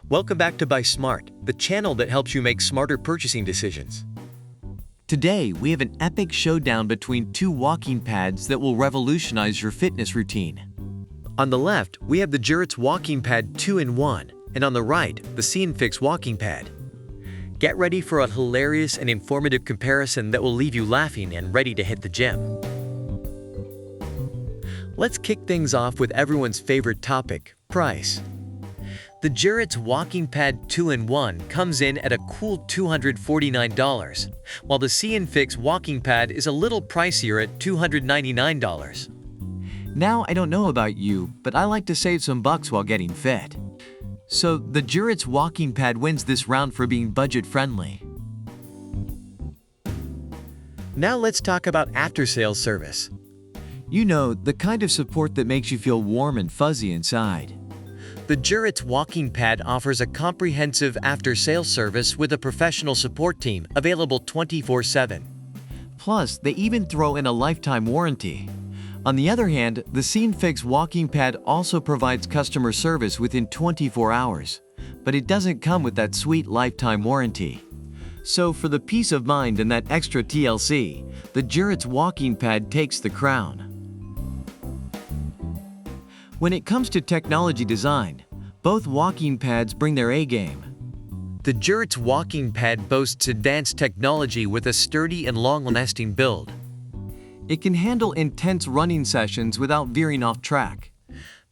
Welcome back to Buy Smart, the channel that helps you make smarter purchasing decisions. Today, we have an epic showdown between two walking pads that will revolutionize your fitness routine. On the left, we have the JURITS Walking Pad 2-in-1, and on the right, the See and Fix Walking Pad. Get ready for a hilarious and informative comparison that will leave you laughing and ready to hit the gym. Let's kick things off with everyone's favorite topic, price. The JURITS Walking Pad 2-in-1 comes in at a cool $249, while the See and Fix Walking Pad is a little pricier at $299. Now, I don't know about you, but I like to save some bucks while getting fit. So, the JURITS Walking Pad wins this round for being budget-friendly. Now let's talk about after-sales service. You know, the kind of support that makes you feel warm and fuzzy inside. The JURITS Walking Pad offers a comprehensive after-sales service with a professional support team available 24/7. Plus, they even throw in a lifetime warranty. On the other hand, the See and Fix Walking Pad also provides customer service within 24 hours, but it doesn't come with that sweet lifetime warranty. So for the peace of mind and that extra TLC, the JURITS Walking Pad takes the crown. When it comes to technology design, both walking pads bring their A-game. The JURITS Walking Pad boasts advanced technology with a sturdy and long-lasting build. It can handle intense running sessions without veering off track.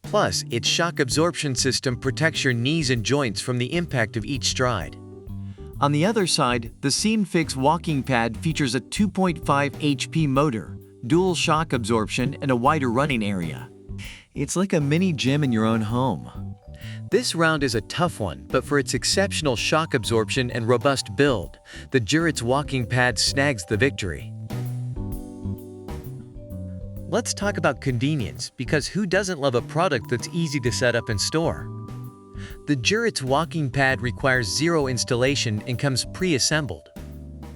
Plus, its shock absorption system protects your knees and joints from the impact of each stride. On the other side, the See and Fix Walking Pad features a 2.5 HP motor, dual shock absorption, and a wider running area. It's like a mini gym in your own home. This round is a tough one, but for its exceptional shock absorption and robust build, the JURITS Walking Pad snags the victory. Let's talk about convenience, because who doesn't love a product that's easy to set up and store? The JURITS Walking Pad requires zero installation and comes pre-assembled.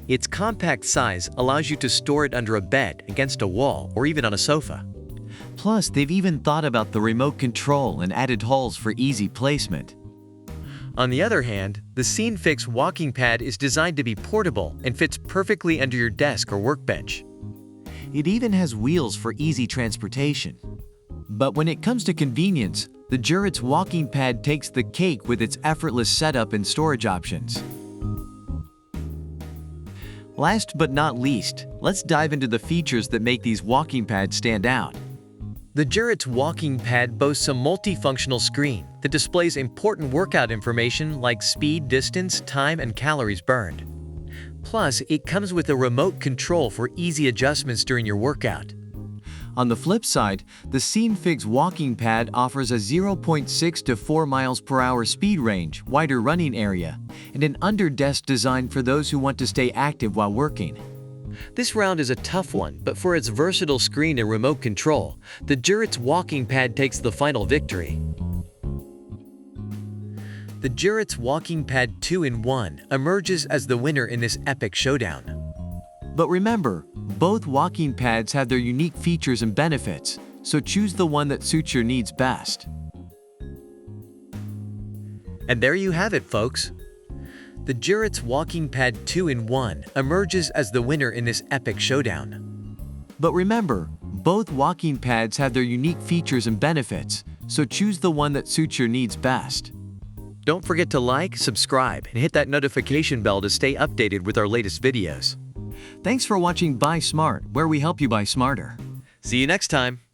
Its compact size allows you to store it under a bed, against a wall, or even on a sofa. Plus, they've even thought about the remote control and added holes for easy placement. On the other hand, the See and Fix Walking Pad is designed to be portable and fits perfectly under your desk or workbench. It even has wheels for easy transportation. But when it comes to convenience, the JURITS Walking Pad takes the cake with its effortless setup and storage options. Last but not least, let's dive into the features that make these walking pads stand out. The JURITS Walking Pad boasts a multifunctional screen that displays important workout information like speed, distance, time, and calories burned. Plus, it comes with a remote control for easy adjustments during your workout. On the flip side, the See and Fix Walking Pad offers a 0.6 to 4 miles per hour speed range, wider running area, and an under-desk design for those who want to stay active while working. This round is a tough one, but for its versatile screen and remote control, the JURITS Walking Pad takes the final victory. The JURITS Walking Pad 2-in-1 emerges as the winner in this epic showdown. But remember, both walking pads have their unique features and benefits, so choose the one that suits your needs best. And there you have it, folks. The JURITS Walking Pad 2-in-1 emerges as the winner in this epic showdown. But remember, both walking pads have their unique features and benefits, so choose the one that suits your needs best. Don't forget to like, subscribe, and hit that notification bell to stay updated with our latest videos. Thanks for watching Buy Smart, where we help you buy smarter. See you next time.